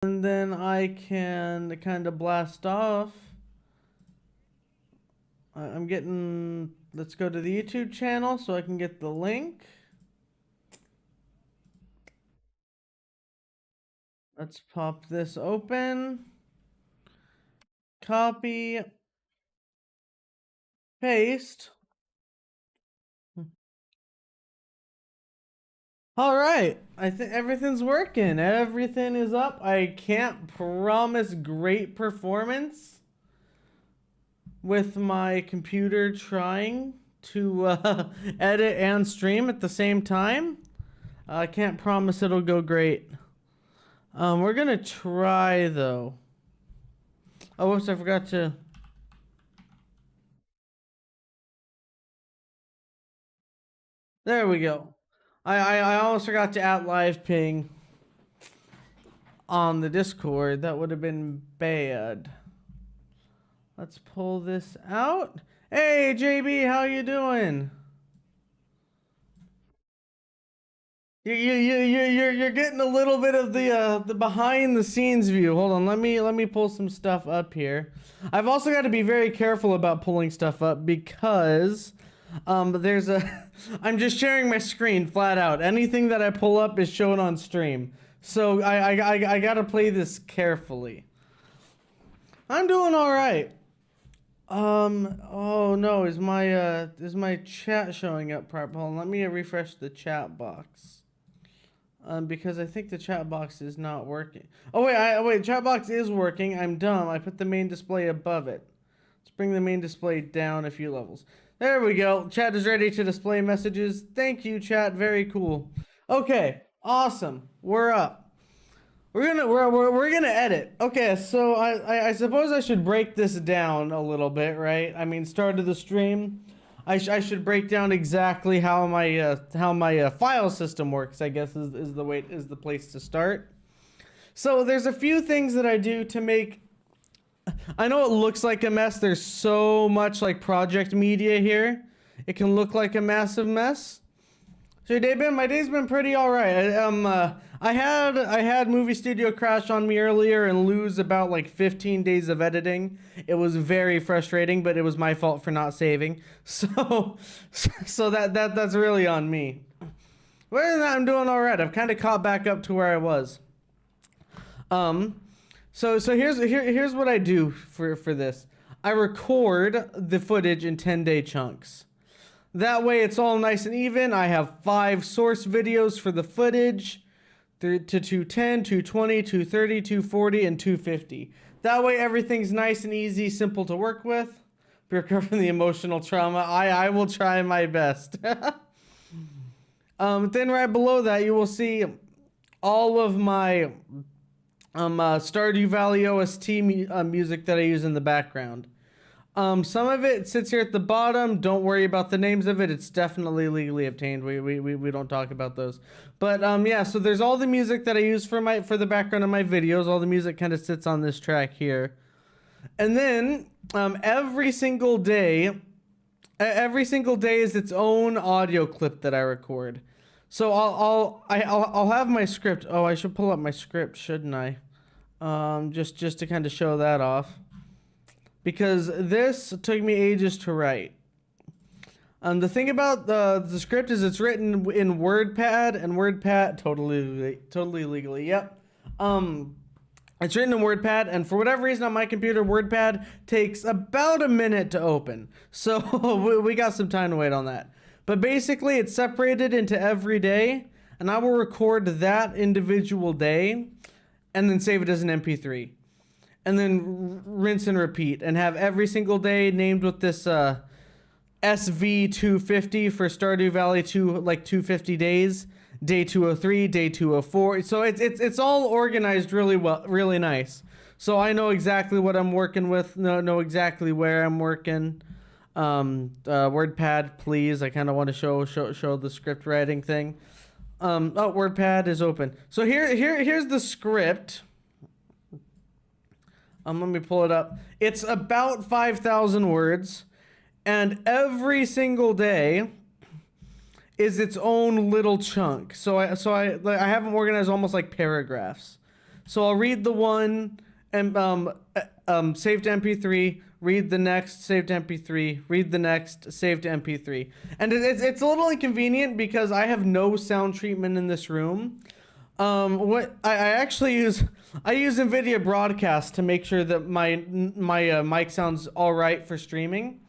And then I can kind of blast off. I'm getting, let's go to the YouTube channel so I can get the link. Let's pop this open. Copy. Paste. All right. I think everything's working. Everything is up. I can't promise great performance with my computer trying to edit and stream at the same time. I can't promise it'll go great. We're gonna try though. Oh, whoops! I forgot to. There we go. I almost forgot to add live ping on the Discord. That would have been bad. Let's pull this out. Hey JB, how you doing? You're getting a little bit of the behind the scenes view. Hold on, let me pull some stuff up here. I've also got to be very careful about pulling stuff up because there's a I'm just sharing my screen flat out. Anything that I pull up is shown on stream. So I got to play this carefully. I'm doing all right. Oh no, is my chat showing up properly? Hold on, let me refresh the chat box. Because I think the chat box is not working. Oh wait, chat box is working. I'm dumb. I put the main display above it. Let's bring the main display down a few levels. There we go. Chat is ready to display messages. Thank you, chat. Very cool. Okay, awesome. We're up. We're gonna edit. Okay, so I suppose I should break this down a little bit, right? I mean, start of the stream. I should break down exactly how my file system works. I guess is the place to start. So there's a few things that I do to make. I know it looks like a mess. There's so much like project media here. It can look like a massive mess. So my day's been pretty all right. I had Movie Studio crash on me earlier and lose about like 15 days of editing. It was very frustrating, but it was my fault for not saving. So that's really on me. Other than that, I'm doing all right. I've kind of caught back up to where I was. So here's what I do for this. I record the footage in 10-day chunks. That way it's all nice and even. I have 5 source videos for the footage to 210, 220, 230, 240, and 250. That way everything's nice and easy, simple to work with. Recover from the emotional trauma. I will try my best. Then right below that you will see all of my Stardew Valley OST music that I use in the background. Some of it sits here at the bottom. Don't worry about the names of it. It's definitely legally obtained. We don't talk about those. But yeah, so there's all the music that I use for the background of my videos. All the music kind of sits on this track here. And then every single day is its own audio clip that I record. So I'll have my script. Oh, I should pull up my script, shouldn't I? Just to kind of show that off. Because this took me ages to write. The thing about the script is it's written in WordPad, and WordPad totally legally. Yep. It's written in WordPad, and for whatever reason on my computer, WordPad takes about a minute to open. So we got some time to wait on that. But basically, it's separated into every day, and I will record that individual day, and then save it as an MP3. And then rinse and repeat, and have every single day named with this SV250 for Stardew Valley 250 days, day 203, day 204. So it's all organized really well, really nice. So I know exactly what I'm working with, know exactly where I'm working. WordPad, please. I kind of want to show the script writing thing. Oh, WordPad is open. So here's the script. Let me pull it up. It's about 5,000 words, and every single day is its own little chunk. So I have them organized almost like paragraphs. So I'll read the one and save to MP3, read the next, save to MP3, read the next, save to MP3. And it's a little inconvenient because I have no sound treatment in this room. What I actually use NVIDIA Broadcast to make sure that my mic sounds all right for streaming.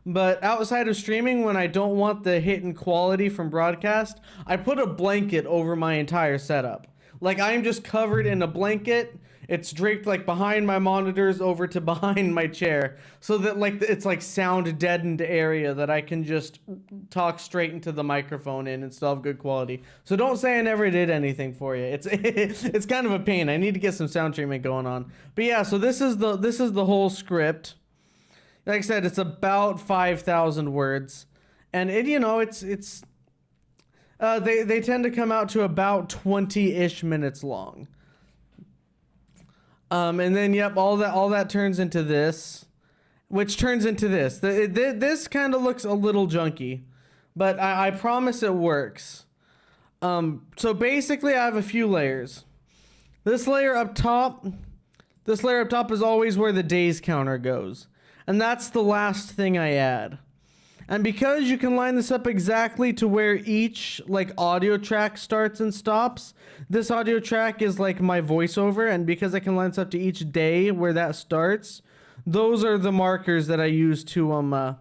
But outside of streaming, when I don't want the hit in quality from broadcast, I put a blanket over my entire setup. Like, I'm just covered in a blanket. It's draped like behind my monitors over to behind my chair, so that like it's like sound deadened area that I can just talk straight into the microphone in and still have good quality. So don't say I never did anything for you. It's kind of a pain. I need to get some sound treatment going on. But yeah, so this is the whole script. Like I said, it's about 5,000 words, and you know, they tend to come out to about 20-ish minutes long. And then yep, all that turns into this, which turns into this. This kind of looks a little junky, but I promise it works. So basically, I have a few layers. This layer up top is always where the days counter goes. And that's the last thing I add. And because you can line this up exactly to where each like audio track starts and stops, this audio track is like my voiceover, and because I can line this up to each day where that starts, those are the markers that I use to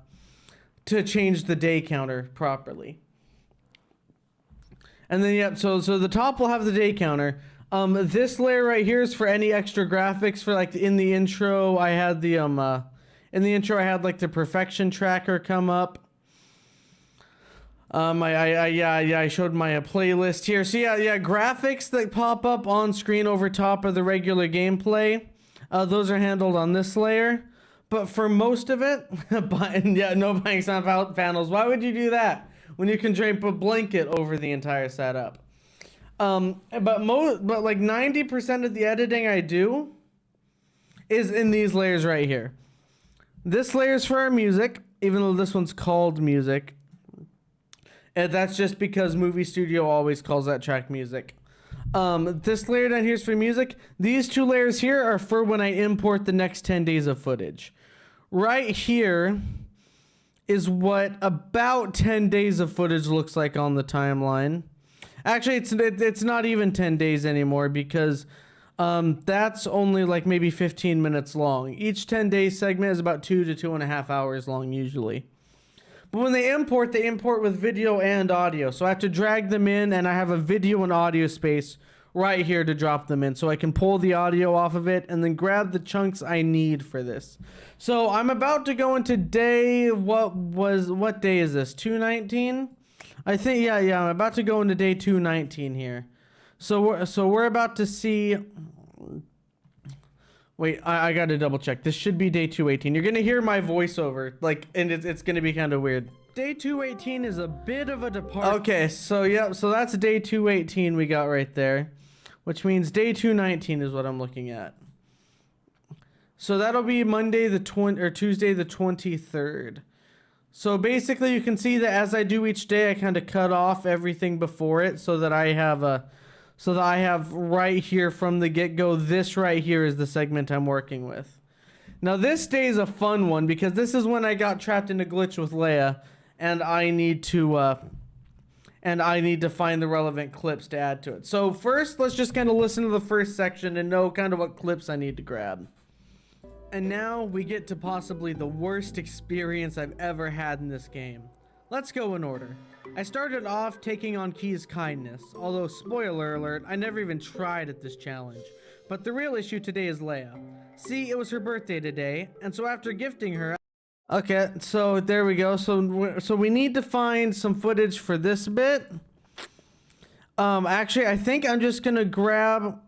change the day counter properly. And then yep, so the top will have the day counter. This layer right here is for any extra graphics. For like in the intro, I had the like the perfection tracker come up. I showed my playlist here. So yeah, graphics that pop up on screen over top of the regular gameplay, those are handled on this layer. But for most of it, no buying sound panels. Why would you do that when you can drape a blanket over the entire setup? But like 90% of the editing I do is in these layers right here. This layer is for our music, even though this one's called music. And that's just because Movie Studio always calls that track music. This layer down here is for music. These two layers here are for when I import the next 10 days of footage. Right here is what about 10 days of footage looks like on the timeline. Actually, it's not even 10 days anymore because that's only like maybe 15 minutes long. Each 10-day segment is about 2 to 2.5 hours long usually. But when they import with video and audio. So I have to drag them in, and I have a video and audio space right here to drop them in. So I can pull the audio off of it and then grab the chunks I need for this. So I'm about to go into day, what day is this? 219? I think, yeah, I'm about to go into day 219 here. So we're about to see. Wait, I gotta double check. This should be day 218. You're gonna hear my voiceover, like, and it's gonna be kind of weird. Day 218 is a bit of a departure. Okay, so yeah, so that's day 218 we got right there, which means day 219 is what I'm looking at. So that'll be Monday the Tuesday the 23rd. So basically, you can see that as I do each day, I kind of cut off everything before it so that I have right here from the get-go, this right here is the segment I'm working with. Now this day is a fun one because this is when I got trapped in a glitch with Leia, and I need to find the relevant clips to add to it. So first, let's just kind of listen to the first section and know kind of what clips I need to grab. And now we get to possibly the worst experience I've ever had in this game. Let's go in order. I started off taking on Key's kindness, although spoiler alert, I never even tried at this challenge. But the real issue today is Leia. See, it was her birthday today, and so after gifting her... Okay, so there we go. So we need to find some footage for this bit. Actually, I think I'm just gonna grab...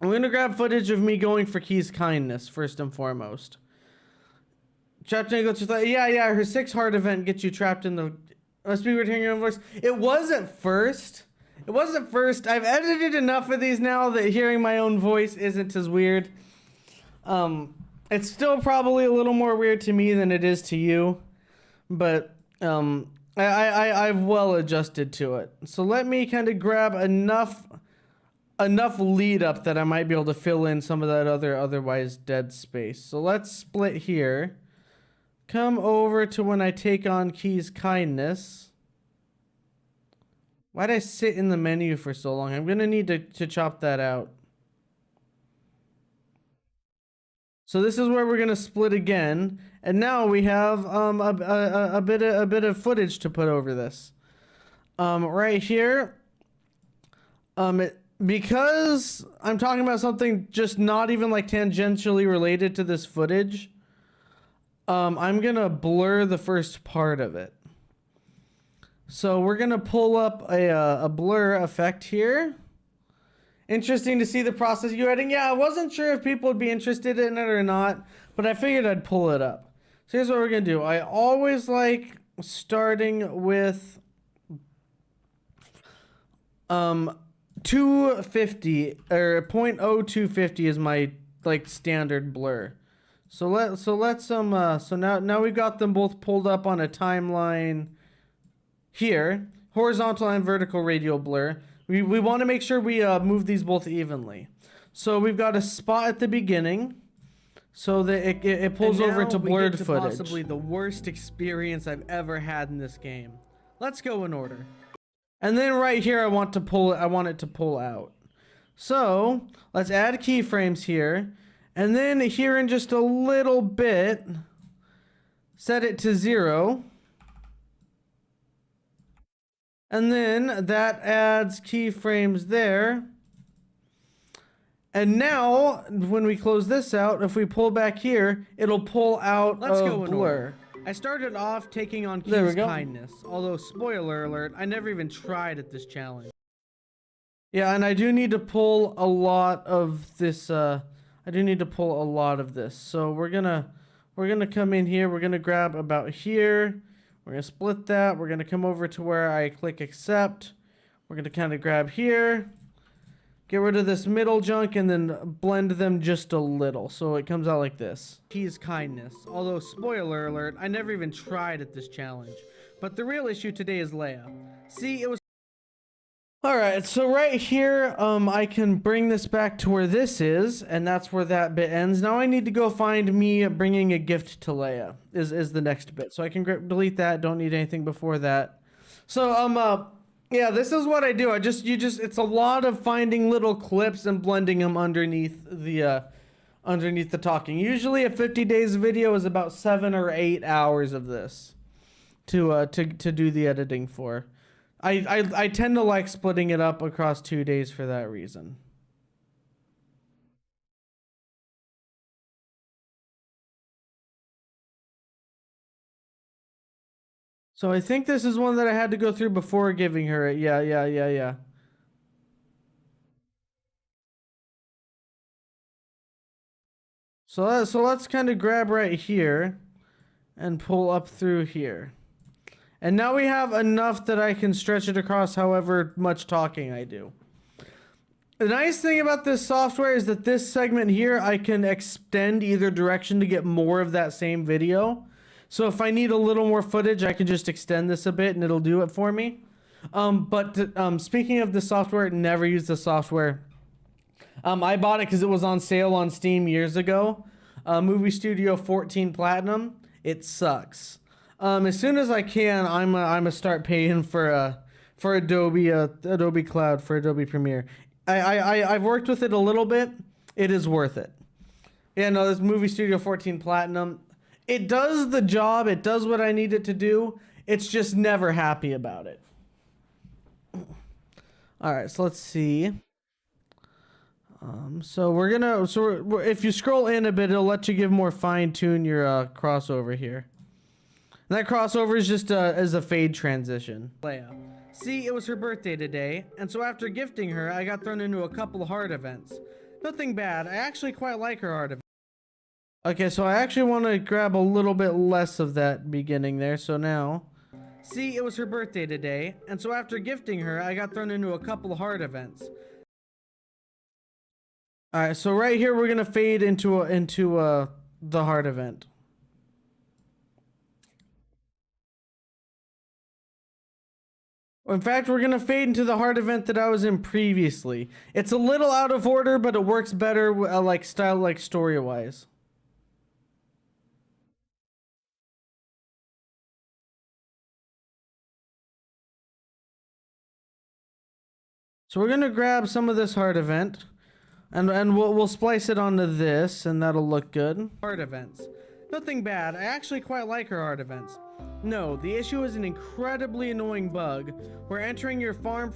I'm gonna grab footage of me going for Key's kindness, first and foremost. Trapped in a glitch. Yeah, her 6 heart event gets you trapped in the... Must be weird hearing your own voice. It was at first. I've edited enough of these now that hearing my own voice isn't as weird. It's still probably a little more weird to me than it is to you. But I've well adjusted to it. So let me kind of grab enough enough lead up that I might be able to fill in some of that otherwise dead space. So let's split here. Come over to when I take on Key's kindness. Why'd I sit in the menu for so long? I'm gonna need to chop that out. So this is where we're gonna split again, and now we have a bit of footage to put over this. Right here. Because I'm talking about something just not even like tangentially related to this footage, I'm gonna blur the first part of it. So we're gonna pull up a blur effect here. Interesting to see the process you're editing. Yeah, I wasn't sure if people would be interested in it or not, but I figured I'd pull it up. So here's what we're gonna do. I always like starting with 250 or 0.0250 is my like standard blur. So now we've got them both pulled up on a timeline here, horizontal and vertical radial blur. We want to make sure we move these both evenly. So we've got a spot at the beginning so that it pulls over to blurred footage. Possibly the worst experience I've ever had in this game. Let's go in order. And then right here I want it to pull out. So let's add keyframes here. And then here in just a little bit, set it to 0. And then that adds keyframes there. And now, when we close this out, if we pull back here, it'll pull out Let's go in blur. order. I started off taking on Key's kindness, although spoiler alert, I never even tried at this challenge. Yeah, and I do need to pull a lot of this. So we're gonna come in here. We're gonna grab about here. We're gonna split that. We're gonna come over to where I click accept. We're gonna kind of grab here, get rid of this middle junk, and then blend them just a little so it comes out like this. Key's kindness, although spoiler alert, I never even tried at this challenge. But the real issue today is Leia. See, it was Alright, so right here, I can bring this back to where this is, and that's where that bit ends. Now I need to go find me bringing a gift to Leia, is the next bit. So I can delete that, don't need anything before that. So, yeah, this is what I do. It's a lot of finding little clips and blending them underneath the talking. Usually a 50 days video is about 7 or 8 hours of this to do the editing for. I tend to like splitting it up across 2 days for that reason. So I think this is one that I had to go through before giving her it. Yeah. So let's kind of grab right here and pull up through here. And now we have enough that I can stretch it across however much talking I do. The nice thing about this software is that this segment here, I can extend either direction to get more of that same video. So if I need a little more footage, I can just extend this a bit and it'll do it for me. Speaking of the software, never use the software. I bought it because it was on sale on Steam years ago. Movie Studio 14 Platinum. It sucks. As soon as I can, I'm gonna start paying for Adobe Cloud, for Adobe Premiere. I've worked with it a little bit. It is worth it. Yeah, no, this Movie Studio 14 Platinum, it does the job. It does what I need it to do. It's just never happy about it. All right, so let's see. If you scroll in a bit, it'll let you give more fine tune your crossover here. And that crossover is just as a fade transition. Leia. See, it was her birthday today, and so after gifting her, I got thrown into a couple of heart events. Nothing bad. I actually quite like her heart events. Okay, so I actually want to grab a little bit less of that beginning there. So now, see, it was her birthday today, and so after gifting her, I got thrown into a couple of heart events. All right, so right here we're gonna fade into the heart event. In fact, we're gonna fade into the heart event that I was in previously. It's a little out of order, but it works better, like story-wise. So we're gonna grab some of this heart event, and we'll splice it onto this, and that'll look good. Heart events. Nothing bad. I actually quite like her heart events. No, the issue is an incredibly annoying bug where entering your farm.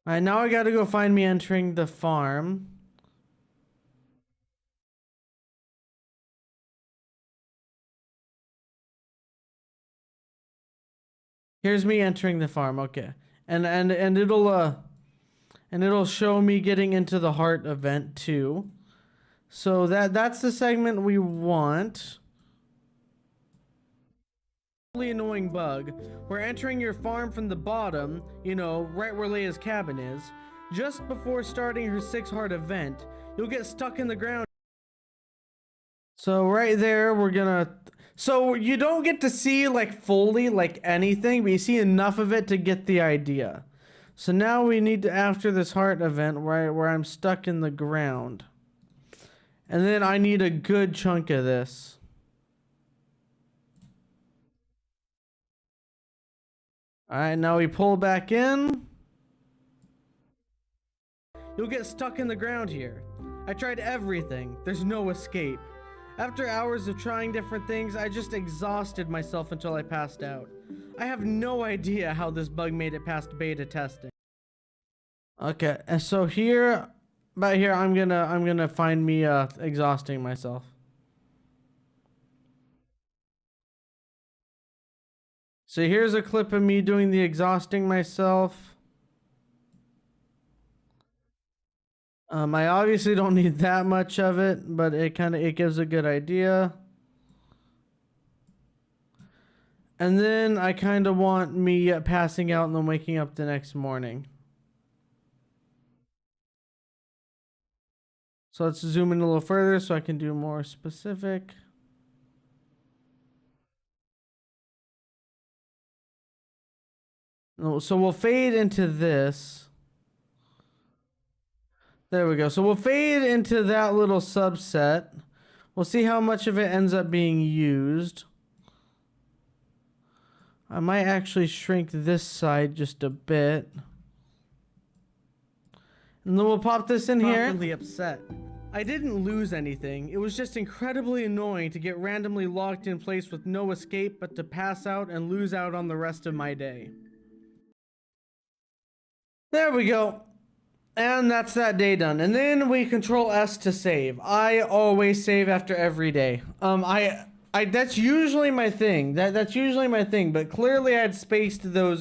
Alright, now I gotta go find me entering the farm. Here's me entering the farm, okay. And it'll show me getting into the heart event too. So that's the segment we want. Really annoying bug where entering your farm from the bottom, you know, right where Leia's cabin is, just before starting her 6 heart event, you'll get stuck in the ground. So right there, we're gonna. So you don't get to see like fully like anything, but you see enough of it to get the idea. So now we need to, after this heart event where I'm stuck in the ground. And then I need a good chunk of this. Alright, now we pull back in. You'll get stuck in the ground here. I tried everything. There's no escape. After hours of trying different things, I just exhausted myself until I passed out. I have no idea how this bug made it past beta testing. Okay, and so here, about here, I'm gonna find me exhausting myself. So here's a clip of me doing the exhausting myself. I obviously don't need that much of it, but it gives a good idea. And then I kind of want me passing out and then waking up the next morning. So let's zoom in a little further so I can do more specific. So we'll fade into this. There we go. So we'll fade into that little subset. We'll see how much of it ends up being used. I might actually shrink this side just a bit. And then we'll pop this in here. Properly upset. I didn't lose anything. It was just incredibly annoying to get randomly locked in place with no escape but to pass out and lose out on the rest of my day. There we go. And that's that day done. And then we control S to save. I always save after every day. That's usually my thing. That's usually my thing. But clearly I had spaced those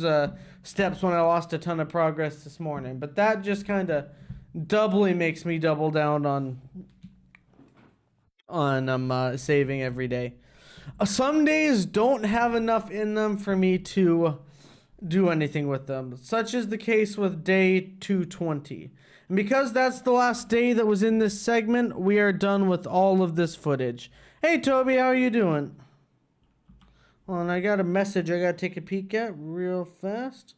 steps when I lost a ton of progress this morning. But that just kind of doubly makes me double down on saving every day. Some days don't have enough in them for me to do anything with them. Such is the case with day 220. And because that's the last day that was in this segment, we are done with all of this footage. Hey Toby, how are you doing? Well, and I got a message I gotta take a peek at real fast.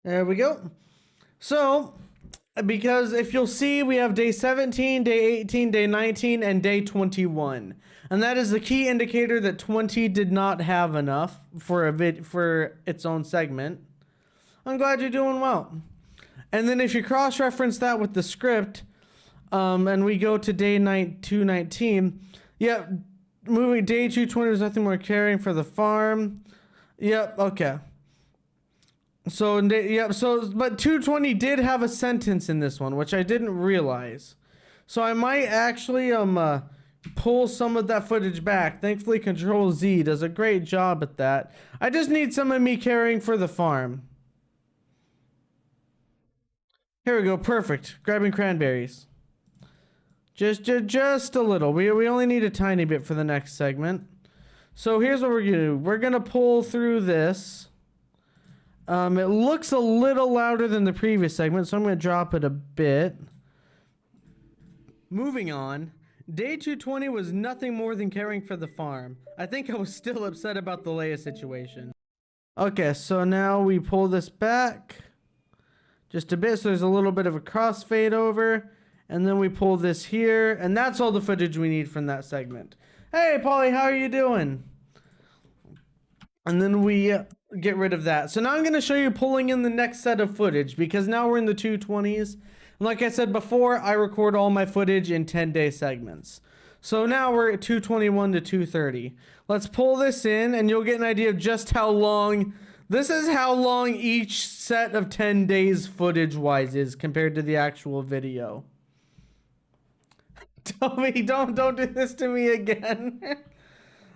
There we go. So, because if you'll see, we have day 17, day 18, day 19, and day 21. And that is the key indicator that 20 did not have enough for for its own segment. I'm glad you're doing well. And then if you cross-reference that with the script, and we go to day 219, yeah, moving day 220, there's nothing more caring for the farm. Yep, okay. So, yep, so, but 220 did have a sentence in this one, which I didn't realize. So I might actually, pull some of that footage back. Thankfully, Control Z does a great job at that. I just need some of me caring for the farm. Here we go, perfect. Grabbing cranberries. Just a little. We only need a tiny bit for the next segment. So here's what we're gonna do. We're gonna pull through this. It looks a little louder than the previous segment, so I'm gonna drop it a bit. Moving on, Day 220 was nothing more than caring for the farm. I think I was still upset about the Leia situation. Okay, so now we pull this back just a bit, so there's a little bit of a crossfade over, and then we pull this here, and that's all the footage we need from that segment. Hey, Polly, how are you doing? And then we get rid of that. So now I'm going to show you pulling in the next set of footage, because now we're in the 220s. And like I said before, I record all my footage in 10-day segments. So now we're at 221 to 230. Let's pull this in, and you'll get an idea of just how long. This is how long each set of 10 days footage-wise is compared to the actual video. Toby, don't do this to me again.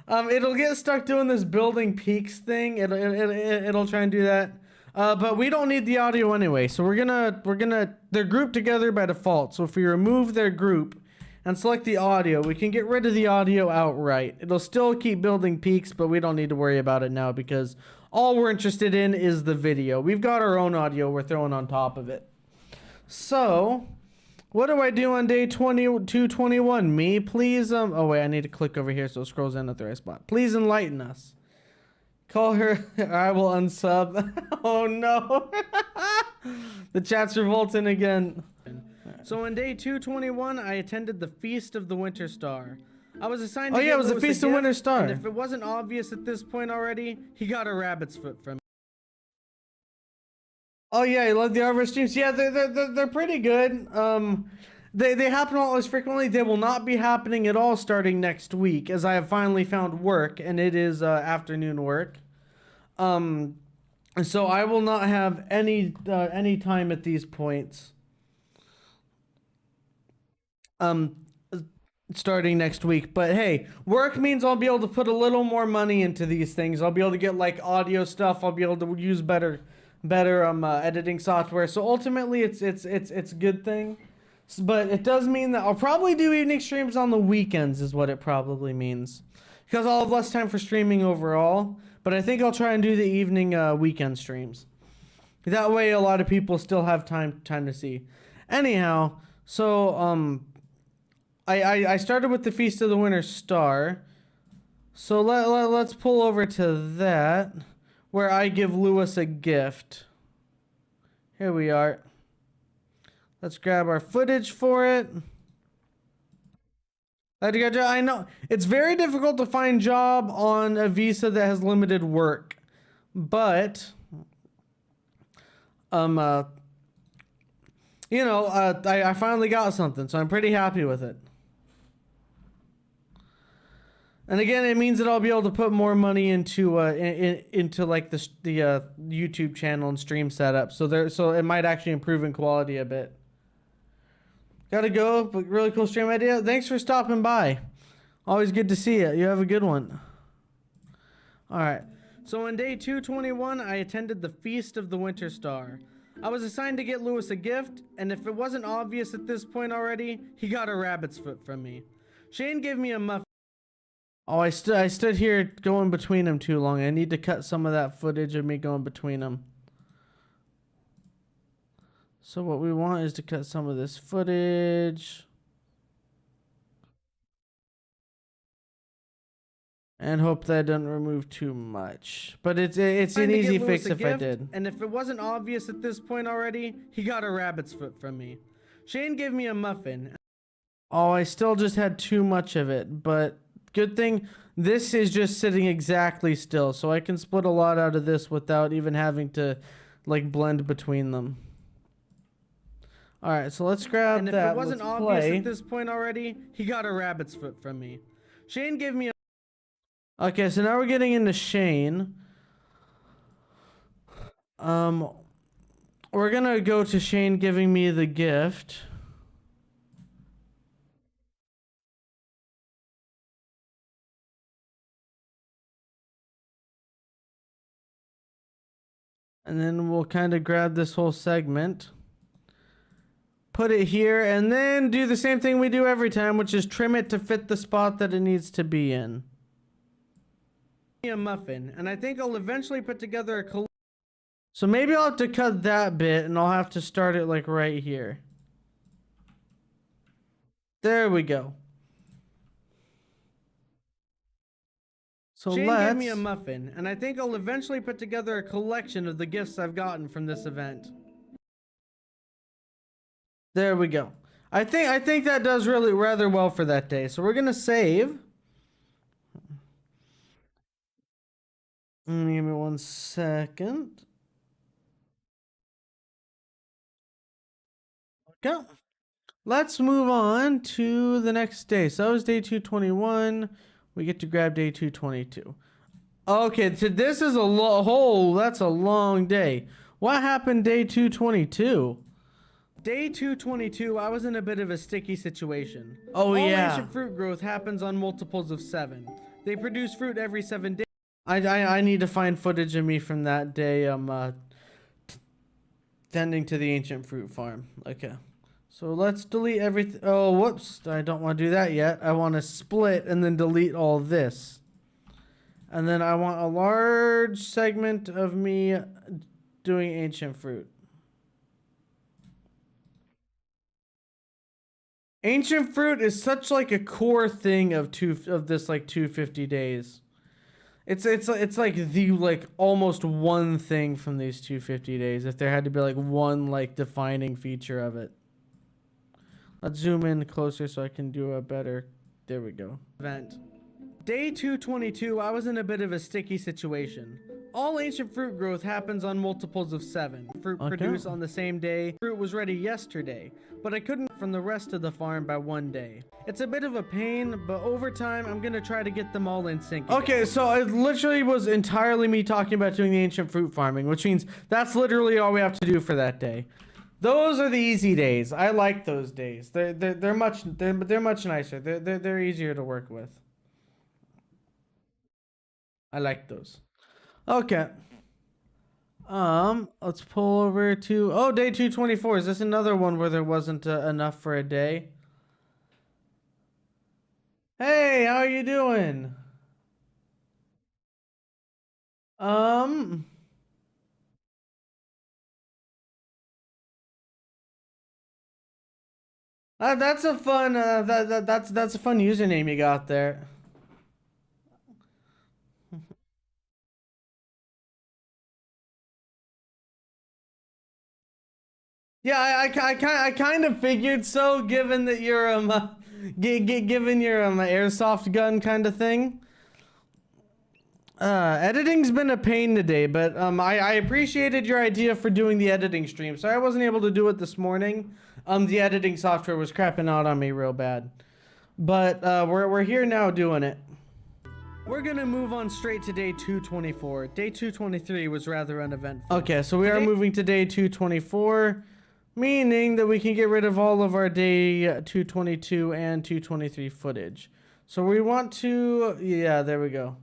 It'll get stuck doing this building peaks thing. It'll try and do that. But we don't need the audio anyway. So they're grouped together by default. So if we remove their group and select the audio, we can get rid of the audio outright. It'll still keep building peaks, but we don't need to worry about it now because all we're interested in is the video. We've got our own audio we're throwing on top of it. So what do I do on day 221? Me, please. Oh wait, I need to click over here so it scrolls in at the right spot. Please enlighten us. Call her. I will unsub. Oh no. The chat's revolting again. So on day 221, I attended the Feast of the Winter Star. I was assigned to Oh yeah, it was the Feast of Winter Star. And if it wasn't obvious at this point already, he got a rabbit's foot from me. Oh yeah, I love the Arvo streams. Yeah, they're pretty good. They happen all as frequently. They will not be happening at all starting next week, as I have finally found work, and it is afternoon work. So I will not have any time at these points. Starting next week. But hey, work means I'll be able to put a little more money into these things. I'll be able to get like audio stuff. I'll be able to use better editing software. So ultimately it's a good thing. But it does mean that I'll probably do evening streams on the weekends is what it probably means. Because I'll have less time for streaming overall. But I think I'll try and do the evening weekend streams. That way a lot of people still have time to see. Anyhow, so I started with the Feast of the Winter Star. So let's pull over to that, where I give Lewis a gift. Here we are. Let's grab our footage for it. I know it's very difficult to find job on a visa that has limited work, but I finally got something, so I'm pretty happy with it. And again, it means that I'll be able to put more money into into like the YouTube channel and stream setup. So it might actually improve in quality a bit. Gotta go, but really cool stream idea. Thanks for stopping by. Always good to see you. You have a good one. All right. So on day 221, I attended the Feast of the Winter Star. I was assigned to get Lewis a gift, and if it wasn't obvious at this point already, he got a rabbit's foot from me. Shane gave me a muffin. Oh, I stood here going between them too long. I need to cut some of that footage of me going between them. So what we want is to cut some of this footage. And hope that doesn't remove too much. But it's an easy fix if I did. And if it wasn't obvious at this point already, he got a rabbit's foot from me. Shane gave me a muffin. Oh, I still just had too much of it, but good thing this is just sitting exactly still, so I can split a lot out of this without even having to like blend between them. All right, so let's grab and that. And if it wasn't obvious at this point already, he got a rabbit's foot from me. Shane gave me a... Okay, so now we're getting into Shane. We're gonna go to Shane giving me the gift. And then we'll kind of grab this whole segment, put it here, and then do the same thing we do every time, which is trim it to fit the spot that it needs to be in. A muffin, and I think I'll eventually put together a... So maybe I'll have to cut that bit, and I'll have to start it like right here. There we go. So Jane let's... gave me a muffin, and I think I'll eventually put together a collection of the gifts I've gotten from this event. There we go. I think that does really rather well for that day. So we're gonna save. Give me 1 second. Okay. Let's move on to the next day. So that was day 221. We get to grab day 222. Okay, so this is that's a long day. What happened day 222? Day 222, I was in a bit of a sticky situation. Oh, All yeah. ancient fruit growth happens on multiples of 7. They produce fruit every 7 days. I need to find footage of me from that day. Tending to the ancient fruit farm. Okay. So let's delete everything. Oh, whoops. I don't want to do that yet. I want to split and then delete all this. And then I want a large segment of me doing ancient fruit. Ancient fruit is such like a core thing of this like 250 days. It's like the like almost one thing from these 250 days. If there had to be like one like defining feature of it. Let's zoom in closer so I can do a better. There we go. Event. Day 222, I was in a bit of a sticky situation. All ancient fruit growth happens on multiples of 7. Fruit produced on the same day. Fruit was ready yesterday, but I couldn't from the rest of the farm by 1 day. It's a bit of a pain, but over time, I'm gonna try to get them all in sync again. Okay, so it literally was entirely me talking about doing the ancient fruit farming, which means that's literally all we have to do for that day. Those are the easy days. I like those days. They're much nicer. They're easier to work with. I like those. Okay. Let's pull over to day 224. Is this another one where there wasn't enough for a day? Hey, how are you doing? That's a fun that's a fun username you got there. Yeah, I kind of figured so, given that you're given your airsoft gun kind of thing. Editing's been a pain today, but I appreciated your idea for doing the editing stream. Sorry I wasn't able to do it this morning. The editing software was crapping out on me real bad, but we're here now doing it. We're gonna move on straight to day 224. Day 223 was rather uneventful. Okay, so we are moving to day 224, meaning that we can get rid of all of our day 222 and 223 footage. So we want to, yeah, there we go.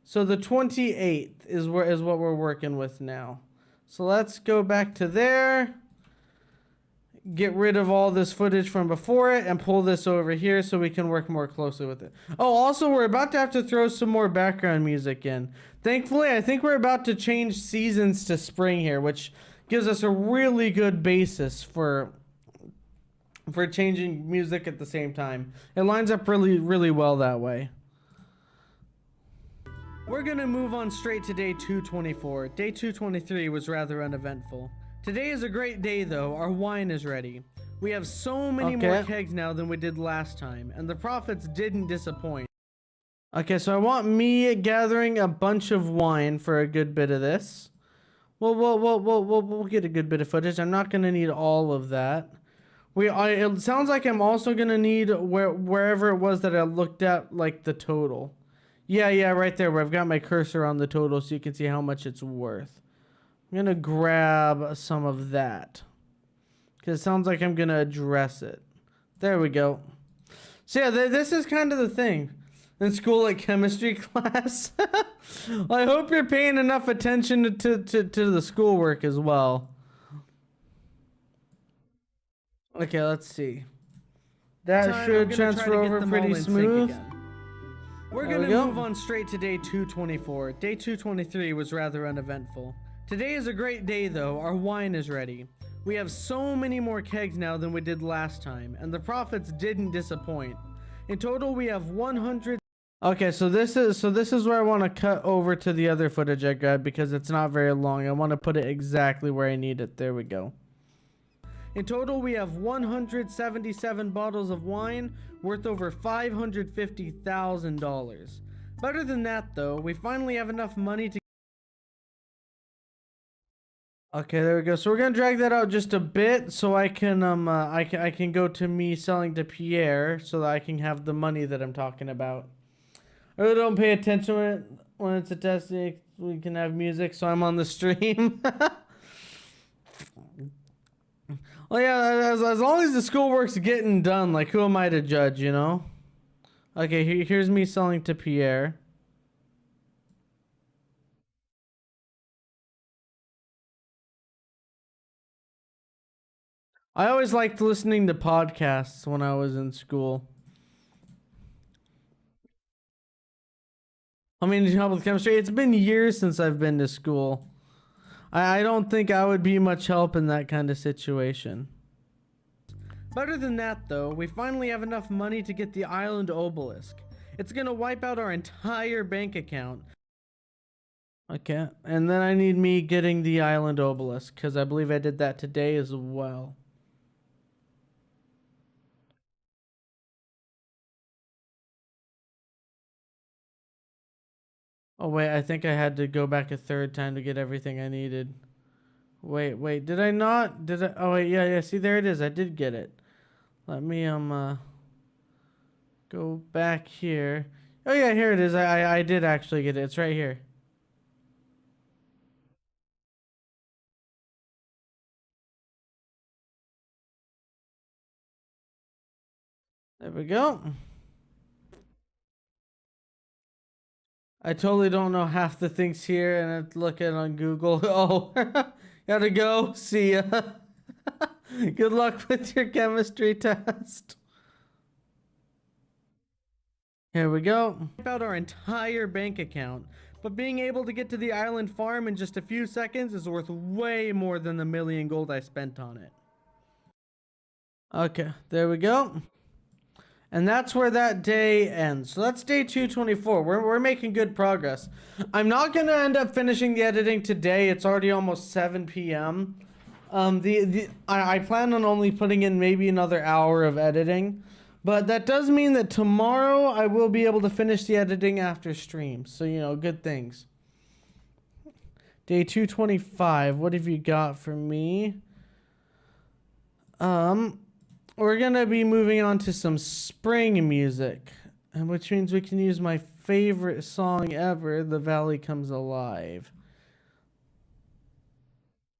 So the 28th is what we're working with now. So let's go back to there. Get rid of all this footage from before it and pull this over here so we can work more closely with it. Oh, also, we're about to have to throw some more background music in. Thankfully, I think we're about to change seasons to spring here, which gives us a really good basis for changing music at the same time. It lines up really, really well that way. We're gonna move on straight to day 224. Day 223 was rather uneventful. Today is a great day though, our wine is ready. We have so many more kegs now than we did last time, and the profits didn't disappoint. Okay, so I want me gathering a bunch of wine for a good bit of this. We'll get a good bit of footage. I'm not gonna need all of that. It sounds like I'm also gonna need wherever it was that I looked at, like the total. Yeah, right there where I've got my cursor on the total so you can see how much it's worth. I'm gonna grab some of that because it sounds like I'm gonna address it. There we go. So yeah, this is kind of the thing in school, like chemistry class. Well, I hope you're paying enough attention to the schoolwork as well. Okay, let's see. That should transfer over pretty smooth. We're gonna move on straight to day 224. Day 223 was rather uneventful. Today is a great day though, our wine is ready. We have so many more kegs now than we did last time, and the profits didn't disappoint. In total we have 100... Okay, so this is where I want to cut over to the other footage I grabbed because it's not very long. I want to put it exactly where I need it. There we go. In total, we have 177 bottles of wine worth over $550,000. Better than that, though, we finally have enough money to... Okay, there we go. So we're gonna drag that out just a bit so I can I can go to me selling to Pierre so that I can have the money that I'm talking about. I really don't pay attention when it's a testing. We can have music, so I'm on the stream. Well, yeah, as long as the schoolwork's getting done, like, who am I to judge, you know? Okay, here's me selling to Pierre. I always liked listening to podcasts when I was in school. I mean, to help with chemistry, it's been years since I've been to school. I don't think I would be much help in that kind of situation. Better than that, though, we finally have enough money to get the island obelisk. It's gonna wipe out our entire bank account. Okay, and then I need me getting the island obelisk, because I believe I did that today as well. Oh wait, I think I had to go back a third time to get everything I needed. Wait, did I not? Did I? Oh wait, yeah, see, there it is. I did get it. Let me go back here. Oh yeah, here it is. I did actually get it. It's right here. There we go. I totally don't know half the things here, and I have to look at it on Google. Oh, gotta go. See ya. Good luck with your chemistry test. Here we go. About our entire bank account, but being able to get to the island farm in just a few seconds is worth way more than the million gold I spent on it. Okay, there we go. And that's where that day ends. So that's day 224. We're making good progress. I'm not going to end up finishing the editing today. It's already almost 7 p.m. I plan on only putting in maybe another hour of editing. But that does mean that tomorrow I will be able to finish the editing after stream. So, you know, good things. Day 225. What have you got for me? We're gonna be moving on to some spring music, and which means we can use my favorite song ever, The Valley Comes Alive.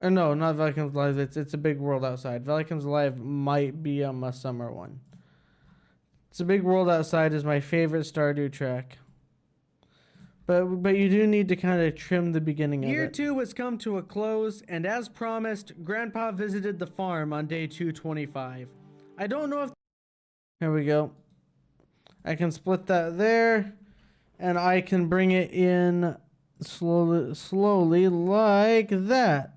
Or no, not Valley Comes Alive, it's A Big World Outside. Valley Comes Alive might be a summer one. It's A Big World Outside is my favorite Stardew track. But you do need to kind of trim the beginning of it. Year 2 has come to a close, and as promised, Grandpa visited the farm on day 225. I don't know if... Here we go. I can split that there, and I can bring it in slowly like that.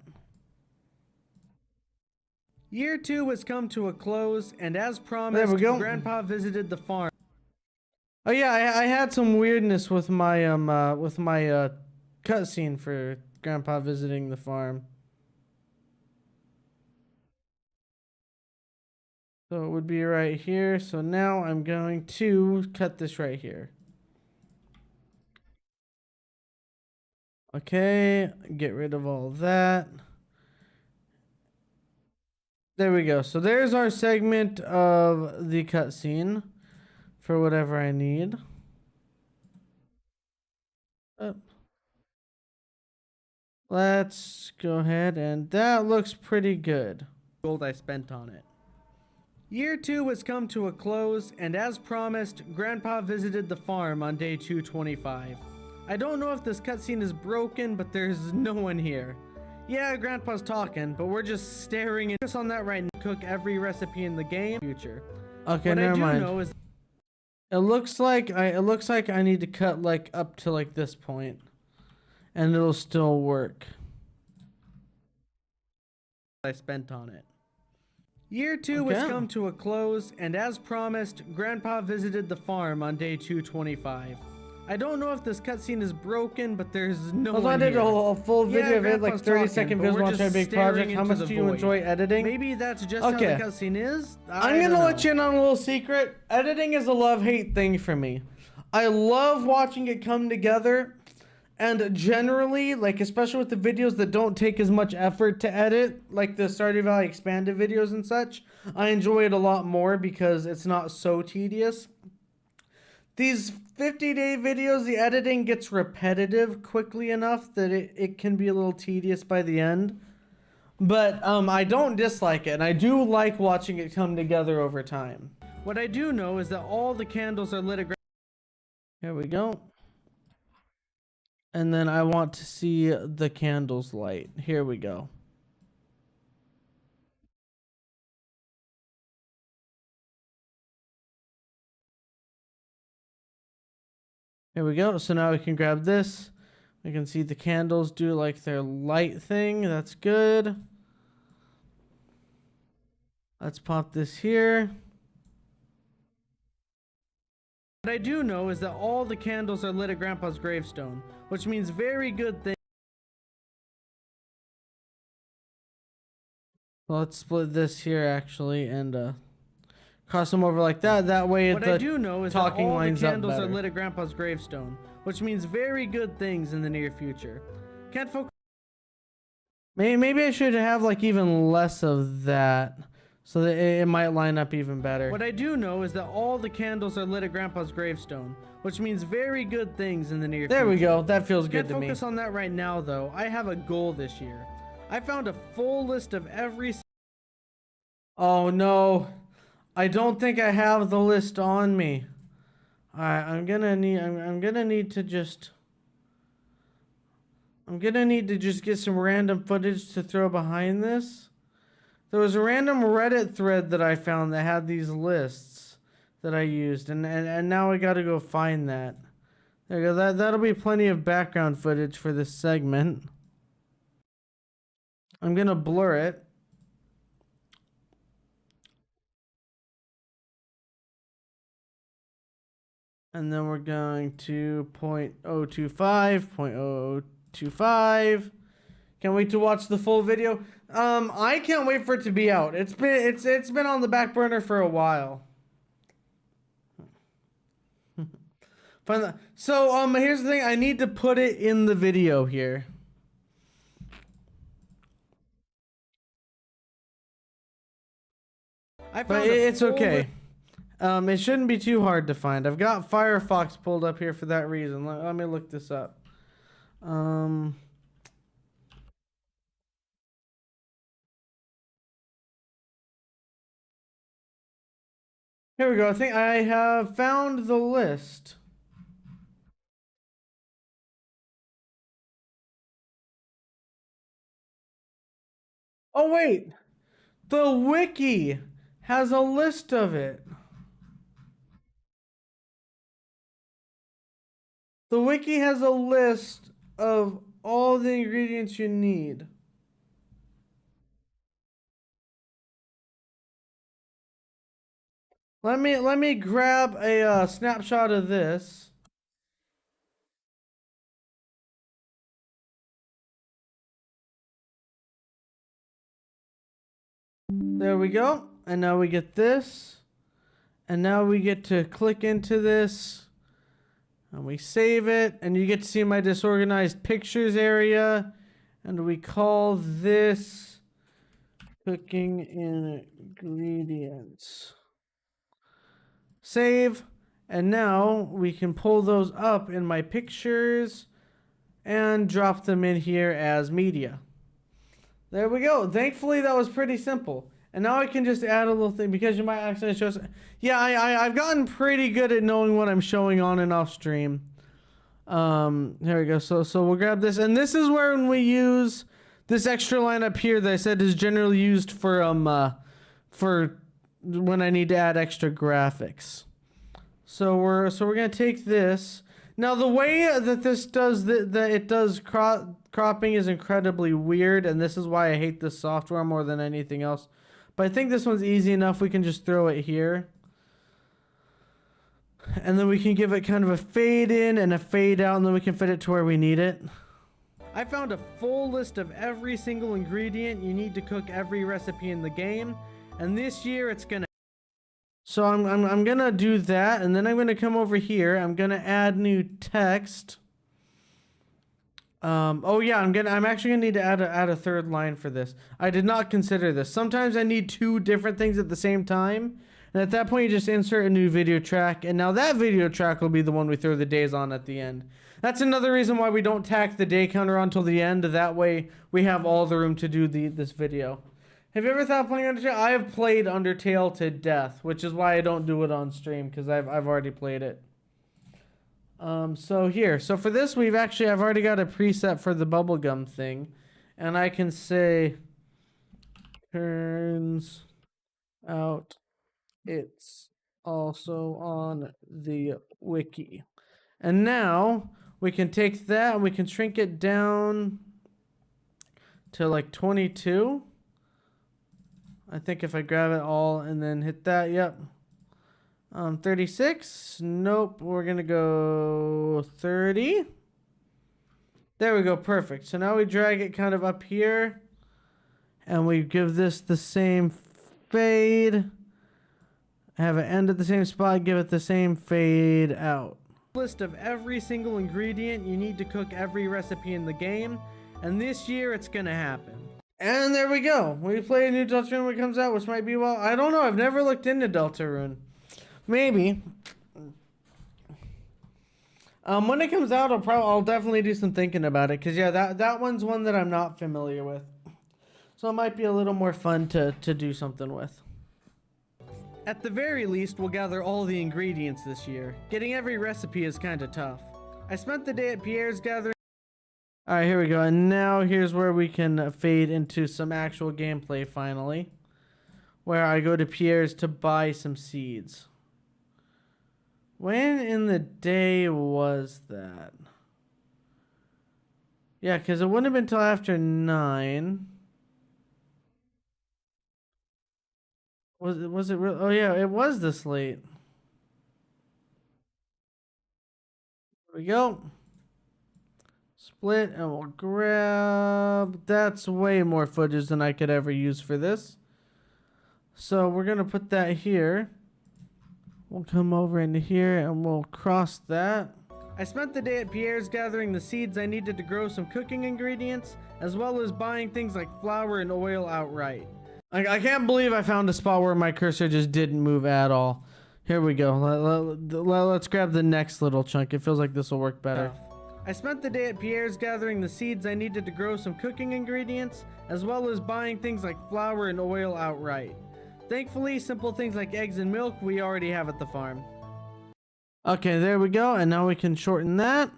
Year 2 has come to a close, and as promised, there we go. Grandpa visited the farm. Oh yeah, I had some weirdness with my cutscene for Grandpa visiting the farm. So it would be right here. So now I'm going to cut this right here. Okay, get rid of all that. There we go. So there's our segment of the cutscene for whatever I need. Let's go ahead, and that looks pretty good. Gold I spent on it. Year 2 has come to a close, and as promised, Grandpa visited the farm on day 225. I don't know if this cutscene is broken, but there's no one here. Yeah, Grandpa's talking, but we're just staring at us on that right now. Cook every recipe in the game. Future. Okay, what never mind. Know is it looks like I need to cut like up to like this point, and it'll still work. I spent on it. Year 2 has come to a close, and as promised, Grandpa visited the farm on day 225. I don't know if this cutscene is broken, but there's no Also, one I did here. a full Yeah, video of it, like Grandpa's 30-second talking, videos but we're watching a just big staring project. How into much the do you void. enjoy editing? Maybe that's just Okay. how the cutscene is. I'm gonna let you in on a little secret. Editing is a love-hate thing for me. I love watching it come together, and generally, like especially with the videos that don't take as much effort to edit, like the Stardew Valley expanded videos and such, I enjoy it a lot more because it's not so tedious. These 50-day videos, the editing gets repetitive quickly enough that it can be a little tedious by the end. But I don't dislike it, and I do like watching it come together over time. What I do know is that all the candles are lit. Here we go. And then I want to see the candles light. Here we go. Here we go. So now we can grab this. We can see the candles do like their light thing. That's good. Let's pop this here. What I do know is that all the candles are lit at Grandpa's gravestone, which means very good things. Let's split this here actually and cross them over like that. That way What I do know is that talking all the lines up candles are better. lit at Grandpa's gravestone, which means very good things in the near future. Can't focus. Maybe I should have like even less of that so that it might line up even better. What I do know is that all the candles are lit at Grandpa's gravestone, which means very good things in the near future. There we go. That feels good Can't to me. focus on that right now, though. I have a goal this year. I found a full list of every. Oh no. I don't think I have the list on me. Alright, I'm gonna need to just get some random footage to throw behind this. There was a random Reddit thread that I found that had these lists that I used, and now I gotta go find that. There you go. That'll be plenty of background footage for this segment. I'm gonna blur it. And then we're going to 0.025, 0.0025. Can't wait to watch the full video. I can't wait for it to be out. It's been on the back burner for a while. So here's the thing. I need to put it in the video here. But it's okay. It shouldn't be too hard to find. I've got Firefox pulled up here for that reason. Let me look this up. Here we go. I think I have found the list. Oh wait, the wiki has a list of it. The wiki has a list of all the ingredients you need. Let me grab a snapshot of this. There we go. And now we get this. And now we get to click into this. And we save it. And you get to see my disorganized pictures area. And we call this cooking ingredients. Save. And now we can pull those up in my pictures and drop them in here as media. There we go. Thankfully, that was pretty simple. And now I can just add a little thing because you might accidentally show. Yeah, I've gotten pretty good at knowing what I'm showing on and off stream. Here we go. So we'll grab this, and this is where when we use this extra line up here that I said is generally used for when I need to add extra graphics. So we're gonna take this. Now the way that this does that it does cropping is incredibly weird, and this is why I hate this software more than anything else. But I think this one's easy enough. We can just throw it here. And then we can give it kind of a fade in and a fade out, and then we can fit it to where we need it. I found a full list of every single ingredient you need to cook every recipe in the game, and this year it's gonna. So I'm gonna do that, and then I'm gonna come over here. I'm gonna add new text. Oh yeah, I'm actually gonna need to add a third line for this. I did not consider this. Sometimes I need two different things at the same time, and at that point you just insert a new video track, and now that video track will be the one we throw the days on at the end. That's another reason why we don't tack the day counter on till the end. That way we have all the room to do this video. Have you ever thought of playing Undertale? I have played Undertale to death, which is why I don't do it on stream, because I've already played it. So for this, I've already got a preset for the bubblegum thing, and I can say, turns out it's also on the wiki. And now we can take that and we can shrink it down to like 22. I think if I grab it all and then hit that, yep. 36. Nope, we're gonna go 30. There we go, perfect. So now we drag it kind of up here, and we give this the same fade. Have it end at the same spot, give it the same fade out. List of every single ingredient you need to cook every recipe in the game, and this year it's gonna happen. And there we go. We play a new Deltarune when it comes out, which might be, well, I don't know. I've never looked into Deltarune. Maybe. When it comes out, I'll definitely do some thinking about it, because yeah, that one's one that I'm not familiar with. So it might be a little more fun to do something with. At the very least, we'll gather all the ingredients this year. Getting every recipe is kinda tough. I spent the day at Pierre's gathering. Alright, here we go. And now here's where we can fade into some actual gameplay finally. Where I go to Pierre's to buy some seeds. When in the day was that? Yeah, because it wouldn't have been till after 9. Was it real? Oh yeah, it was this late. There we go. Split, and we'll grab. That's way more footage than I could ever use for this. So we're gonna put that here. We'll come over into here and we'll cross that. I spent the day at Pierre's gathering the seeds I needed to grow some cooking ingredients, as well as buying things like flour and oil outright. I can't believe I found a spot where my cursor just didn't move at all. Here we go. Let's grab the next little chunk. It feels like this will work better. I spent the day at Pierre's gathering the seeds I needed to grow some cooking ingredients, as well as buying things like flour and oil outright. Thankfully, simple things like eggs and milk we already have at the farm. Okay, there we go. And now we can shorten that.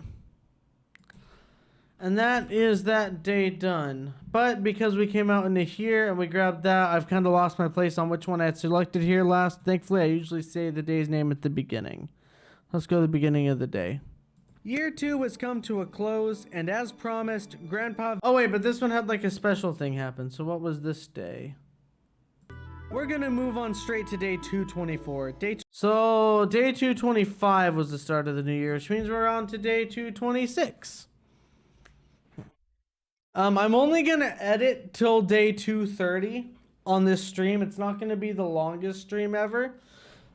And that is that day done. But because we came out into here and we grabbed that, I've kind of lost my place on which one I had selected here last. Thankfully, I usually say the day's name at the beginning. Let's go to the beginning of the day. Year 2 has come to a close, and as promised, Grandpa... Oh wait, but this one had like a special thing happen. So what was this day? We're gonna move on straight to day 224. So day 225 was the start of the new year, which means we're on to day 226. I'm only gonna edit till day 230 on this stream. It's not gonna be the longest stream ever.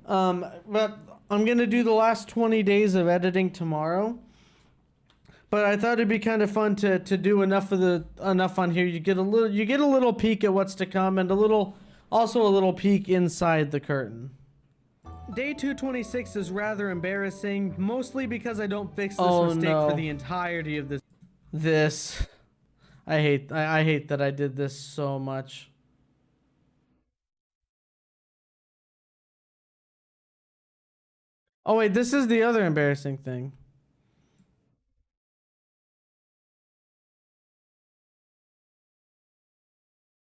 But I'm gonna do the last 20 days of editing tomorrow. But I thought it'd be kind of fun to do enough on here. You get a little peek at what's to come, and also a little peek inside the curtain. Day 226 is rather embarrassing, mostly because I don't fix this mistake for the entirety of this. I hate that I did this so much. Oh wait, this is the other embarrassing thing.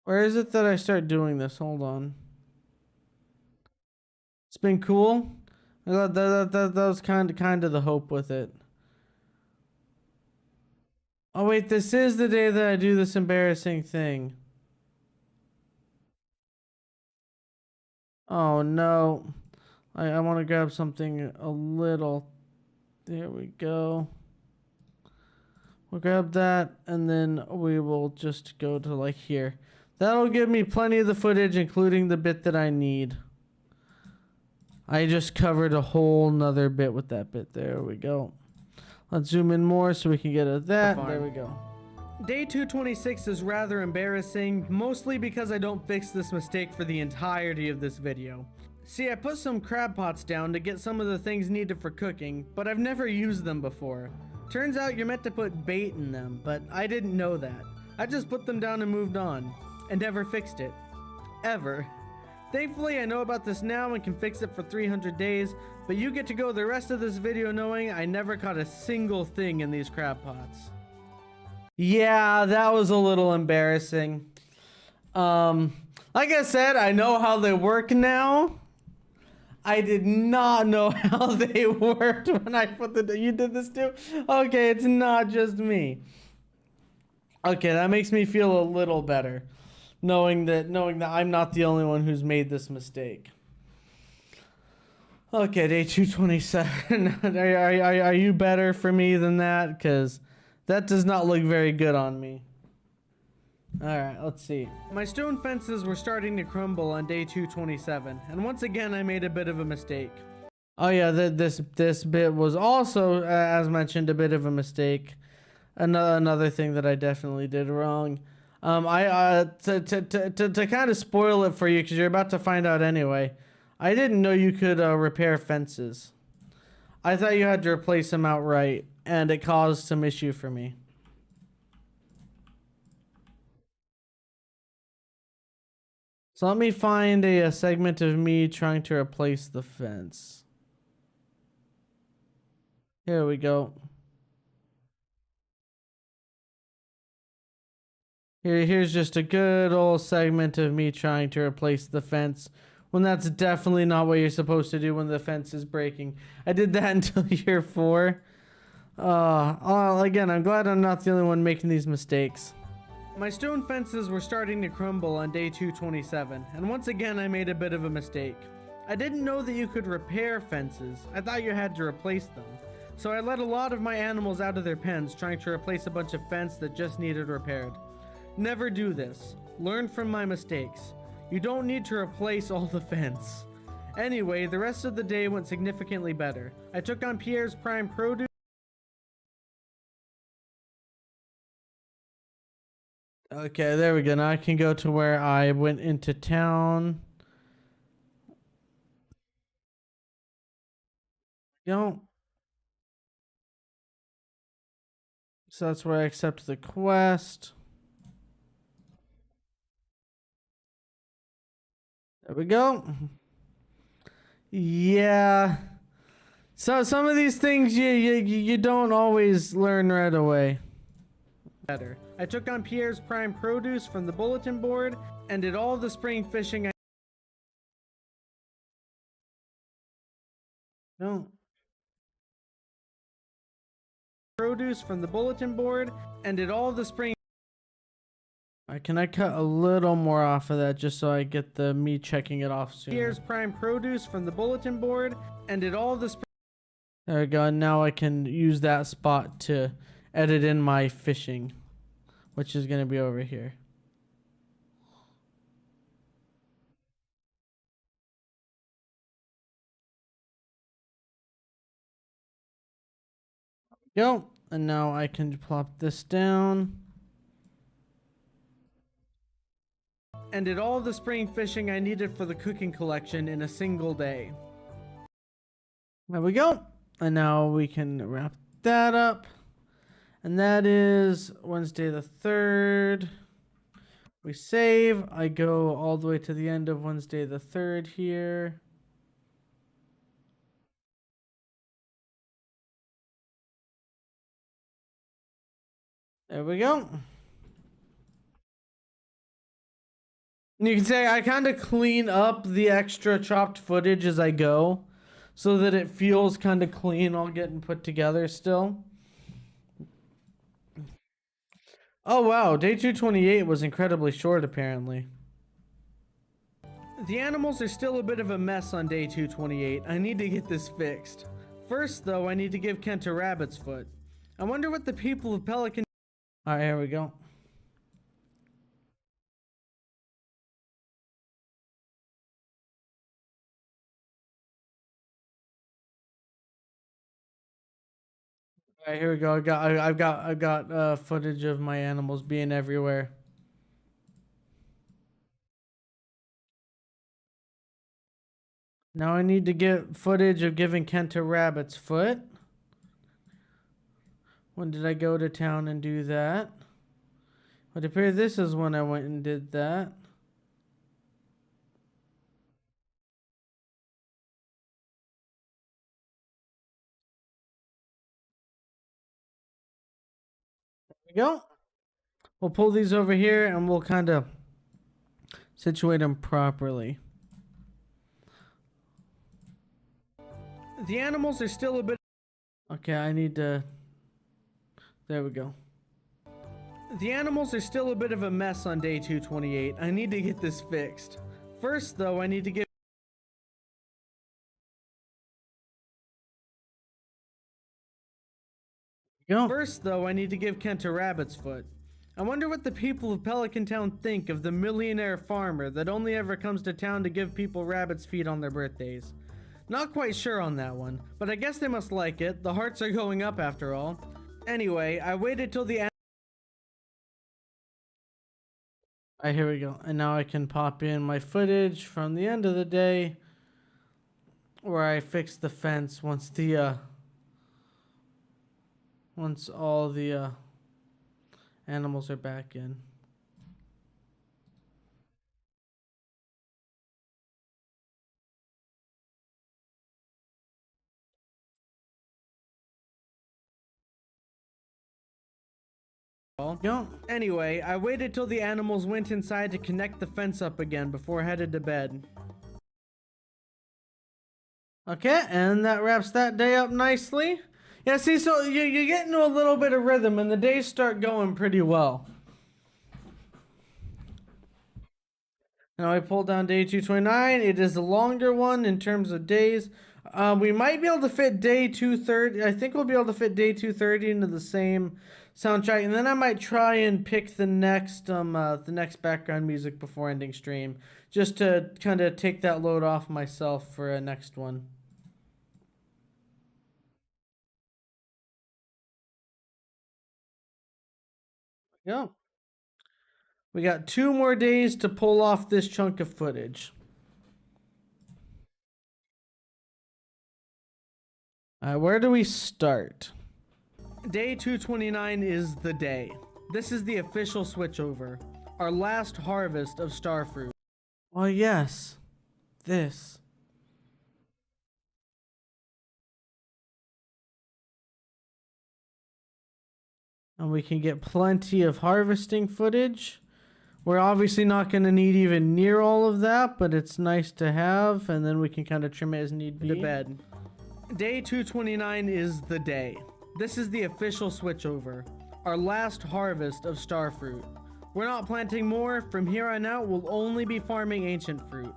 Where is it that I start doing this? Hold on. It's been cool. That was kind of the hope with it. Oh wait, this is the day that I do this embarrassing thing. Oh no. I want to grab something a little. There we go. We'll grab that, and then we will just go to like here. That'll give me plenty of the footage, including the bit that I need. I just covered a whole nother bit with that bit. There we go. Let's zoom in more so we can get at that. There we go. Day 226 is rather embarrassing, mostly because I don't fix this mistake for the entirety of this video. See, I put some crab pots down to get some of the things needed for cooking, but I've never used them before. Turns out you're meant to put bait in them, but I didn't know that. I just put them down and moved on, and never fixed it. Ever. Thankfully, I know about this now and can fix it for 300 days, but you get to go the rest of this video knowing I never caught a single thing in these crab pots. Yeah, that was a little embarrassing. Like I said, I know how they work now. I did not know how they worked when I put the... You did this too? Okay, it's not just me. Okay, that makes me feel a little better. Knowing that I'm not the only one who's made this mistake. Okay, day 227. Are you better for me than that? Because that does not look very good on me. Alright, let's see. My stone fences were starting to crumble on day 227, and once again I made a bit of a mistake. Oh yeah, this bit was also, as mentioned, a bit of a mistake. Another thing that I definitely did wrong. To kind of spoil it for you, because you're about to find out anyway, I didn't know you could repair fences. I thought you had to replace them outright, and it caused some issue for me. So let me find a segment of me trying to replace the fence. Here we go. Here's just a good old segment of me trying to replace the fence when that's definitely not what you're supposed to do when the fence is breaking. I did that until year 4. Again, I'm glad I'm not the only one making these mistakes. My stone fences were starting to crumble on day 227, and once again I made a bit of a mistake. I didn't know that you could repair fences. I thought you had to replace them. So I let a lot of my animals out of their pens trying to replace a bunch of fence that just needed repaired. Never do this. Learn from my mistakes. You don't need to replace all the fence. Anyway, the rest of the day went significantly better. I took on Pierre's prime produce. Okay, there we go. Now I can go to where I went into town. So that's where I accept the quest. There we go. Yeah. So some of these things you don't always learn right away. Better. I took on Pierre's prime produce from the bulletin board and did all the spring fishing. Produce from the bulletin board and did all the spring. Can I cut a little more off of that just so I get the me checking it off soon? Pierre's prime produce from the bulletin board and did all the spring. There we go. And now I can use that spot to edit in my fishing, which is going to be over here. Go. And now I can plop this down. And did all the spring fishing I needed for the cooking collection in a single day. There we go. And now we can wrap that up. And that is Wednesday the 3rd. We save. I go all the way to the end of Wednesday the 3rd here. There we go. And you can say I kind of clean up the extra chopped footage as I go so that it feels kind of clean, all getting put together still. Oh wow, day 228 was incredibly short apparently. The animals are still a bit of a mess on day 228. I need to get this fixed. First, though, I need to give Kent a rabbit's foot. I wonder what the people of Pelican... Alright, here we go. Alright, here we go. I've got footage of my animals being everywhere. Now I need to get footage of giving Kent a rabbit's foot. When did I go to town and do that? It appears this is when I went and did that. There we go. We'll pull these over here and we'll kind of situate them properly. The animals are still a bit... Okay, I need to... There we go. The animals are still a bit of a mess on day 228. I need to get this fixed. First, though, I need to give... First, though, I need to give Kent a rabbit's foot. I wonder what the people of Pelican Town think of the millionaire farmer that only ever comes to town to give people rabbit's feet on their birthdays. Not quite sure on that one, but I guess they must like it. The hearts are going up after all. Anyway, I waited till the end. Alright, here we go. And now I can pop in my footage from the end of the day where I fixed the fence once all the animals are back in. Go. Anyway, I waited till the animals went inside to connect the fence up again before I headed to bed. Okay, and that wraps that day up nicely. Yeah, see, so you get into a little bit of rhythm and the days start going pretty well. Now I pulled down day 229. It is a longer one in terms of days. We might be able to fit day 230. I think we'll be able to fit day 230 into the same soundtrack, and then I might try and pick the next background music before ending stream, just to kind of take that load off myself for a next one. Yeah. We got 2 more days to pull off this chunk of footage. Where do we start? Day 229 is the day. This is the official switchover. Our last harvest of starfruit. Oh yes, this. And we can get plenty of harvesting footage. We're obviously not going to need even near all of that, but it's nice to have, and then we can kind of trim it as need be. To bed. Day 229 is the day. This is the official switchover. Our last harvest of starfruit. We're not planting more. From here on out, we'll only be farming ancient fruit.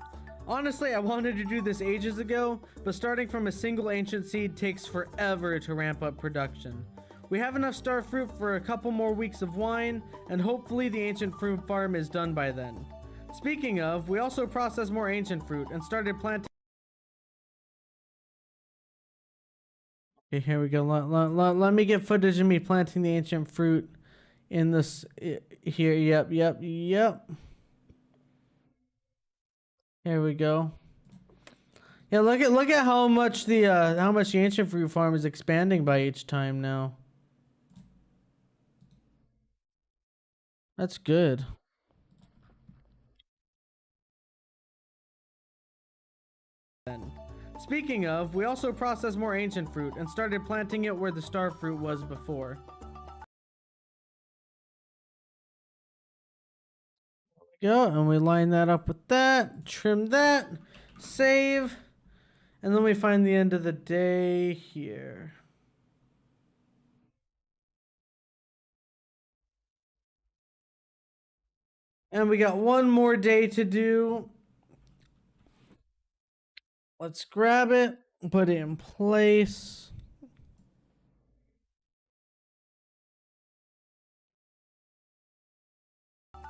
Honestly, I wanted to do this ages ago, but starting from a single ancient seed takes forever to ramp up production. We have enough starfruit for a couple more weeks of wine, and hopefully the ancient fruit farm is done by then. Speaking of, we also processed more ancient fruit and started planting. Okay, here we go. Let me get footage of me planting the ancient fruit in this here. Yep. Here we go. Yeah, look at how much the ancient fruit farm is expanding by each time now. That's good. Speaking of, we also processed more ancient fruit and started planting it where the star fruit was before. There we go, and we line that up with that, trim that, save, and then we find the end of the day here. And we got one more day to do. Let's grab it, put it in place.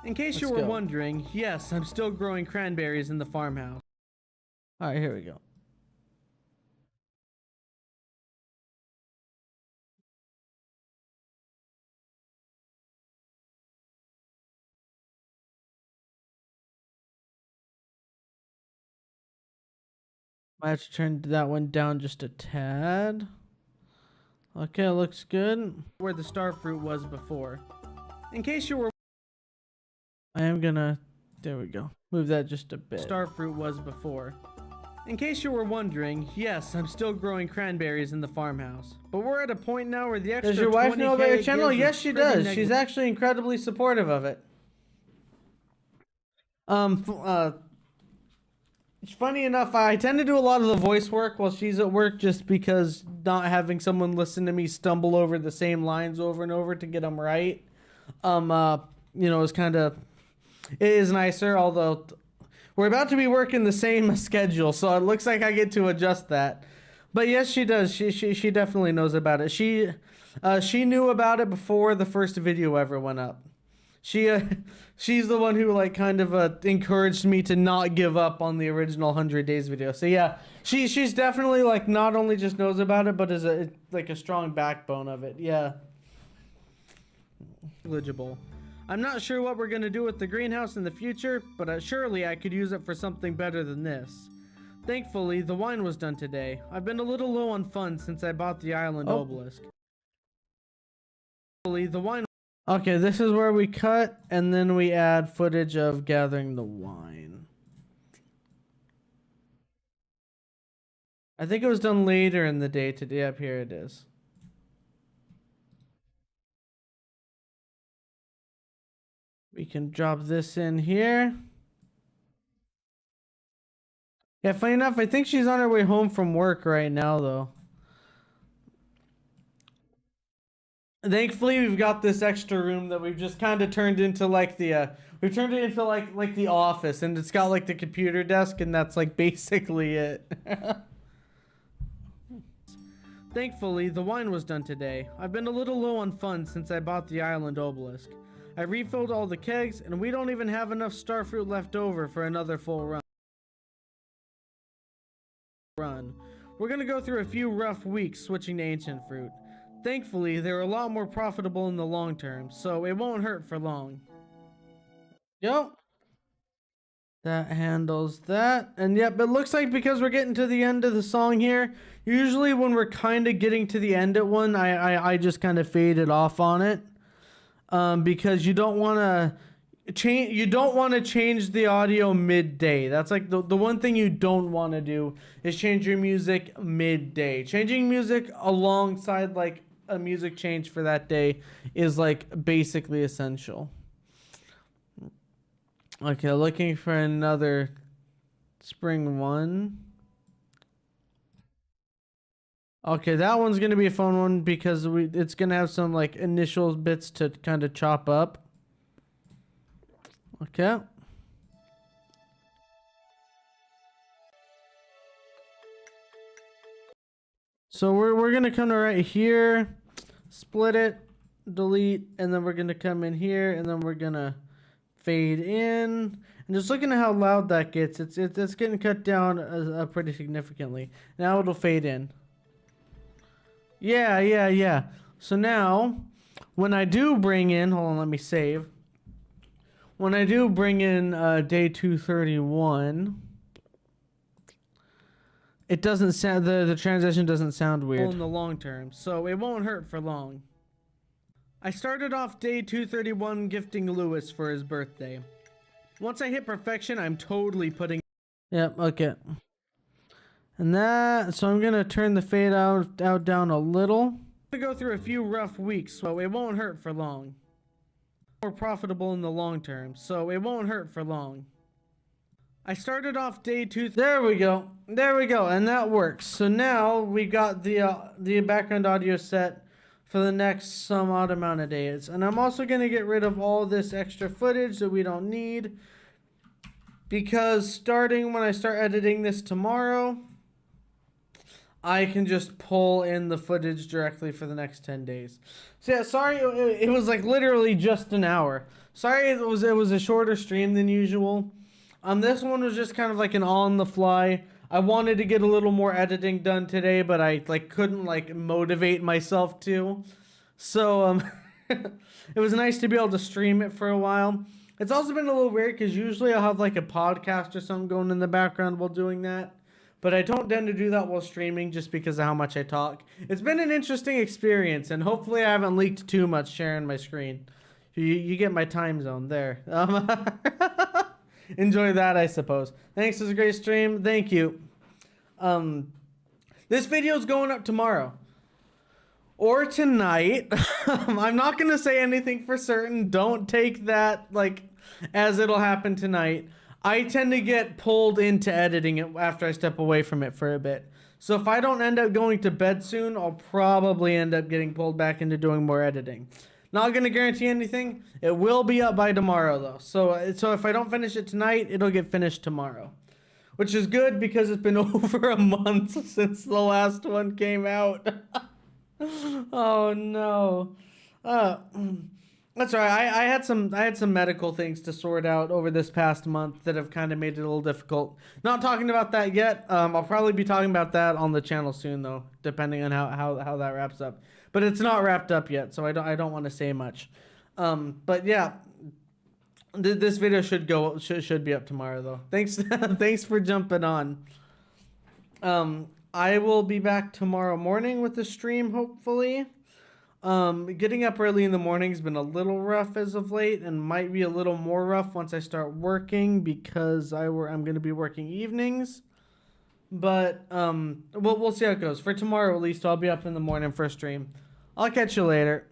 In case you Let's were go. wondering, yes, I'm still growing cranberries in the farmhouse. All right, here we go. I have to turn that one down just a tad. Okay, looks good. Where the star fruit was before. In case you were I am gonna, there we go. Move that just a bit. star fruit was before. In case you were wondering, yes, I'm still growing cranberries in the farmhouse. But we're at a point now where the extra Does your wife know about your 20K channel? gives Yes, is she pretty does. She's actually incredibly supportive of it. Funny enough, I tend to do a lot of the voice work while she's at work just because not having someone listen to me stumble over the same lines over and over to get them right, is kind of, it is nicer, although we're about to be working the same schedule, so it looks like I get to adjust that. But yes, she does. She definitely knows about it. She knew about it before the first video ever went up. She's the one who like kind of encouraged me to not give up on the original 100 days video. So yeah, she's definitely like not only just knows about it, but is like a strong backbone of it. Yeah. negligible. I'm not sure what we're gonna do with the greenhouse in the future, but surely I could use it for something better than this. Thankfully, the wine was done today. I've been a little low on funds since I bought the island obelisk. Thankfully, the wine. Okay, this is where we cut, and then we add footage of gathering the wine. I think it was done later in the day today. Yep, here it is. We can drop this in here. Yeah, funny enough, I think she's on her way home from work right now, though. Thankfully, we've got this extra room that we've just kind of turned into like the we've turned it into like the office, and it's got like the computer desk, and that's like basically it. Thankfully, the wine was done today. I've been a little low on funds since I bought the island obelisk. I refilled all the kegs, and we don't even have enough starfruit left over for another full run. We're gonna go through a few rough weeks switching to ancient fruit. Thankfully, they're a lot more profitable in the long term, so it won't hurt for long. Yep. That handles that. And yep, it looks like because we're getting to the end of the song here, usually when we're kind of getting to the end at one, I just kind of fade it off on it. Because you don't want to change the audio midday. That's like the one thing you don't want to do is change your music midday. Changing music alongside like a music change for that day is like basically essential. Okay, looking for another spring one. Okay, that one's gonna be a fun one because it's gonna have some like initial bits to kind of chop up. Okay. So we're gonna come to right here, split it, delete, and then we're gonna come in here, and then we're gonna fade in. And just looking at how loud that gets, it's getting cut down pretty significantly. Now it'll fade in. Yeah. So now, when I do bring in, hold on, let me save. When I do bring in day 231, it doesn't sound, the transition doesn't sound weird. In the long term, so it won't hurt for long. I started off day 231 gifting Lewis for his birthday. Once I hit perfection, I'm totally putting. Yep, okay. And that, so I'm gonna turn the fade out down a little. I'm gonna go through a few rough weeks, so it won't hurt for long. More profitable in the long term, so it won't hurt for long. I started off day 2. There we go, and that works. So now we got the background audio set for the next some odd amount of days, and I'm also gonna get rid of all this extra footage that we don't need, because starting when I start editing this tomorrow, I can just pull in the footage directly for the next 10 days. So yeah, sorry, it was like literally just an hour. Sorry, it was a shorter stream than usual. This one was just kind of like an on the fly. I wanted to get a little more editing done today, but I like couldn't like motivate myself to. So it was nice to be able to stream it for a while. It's also been a little weird because usually I'll have like a podcast or something going in the background while doing that. But I don't tend to do that while streaming just because of how much I talk. It's been an interesting experience, and hopefully I haven't leaked too much sharing my screen. You get my time zone there. Enjoy that, I suppose. Thanks, it was a great stream. Thank you. This video is going up tomorrow. Or tonight. I'm not going to say anything for certain. Don't take that like as it'll happen tonight. I tend to get pulled into editing it after I step away from it for a bit. So if I don't end up going to bed soon, I'll probably end up getting pulled back into doing more editing. Not going to guarantee anything. It will be up by tomorrow, though. So if I don't finish it tonight, it'll get finished tomorrow. Which is good because it's been over a month since the last one came out. Oh, no. That's right. I had some medical things to sort out over this past month that have kind of made it a little difficult. Not talking about that yet. I'll probably be talking about that on the channel soon, though, depending on how that wraps up. But it's not wrapped up yet, so I don't want to say much. But yeah, this video should be up tomorrow, though. Thanks thanks for jumping on. I will be back tomorrow morning with the stream, hopefully. Getting up early in the morning has been a little rough as of late, and might be a little more rough once I start working because I'm going to be working evenings. But we'll see how it goes. For tomorrow, at least, I'll be up in the morning for a stream. I'll catch you later.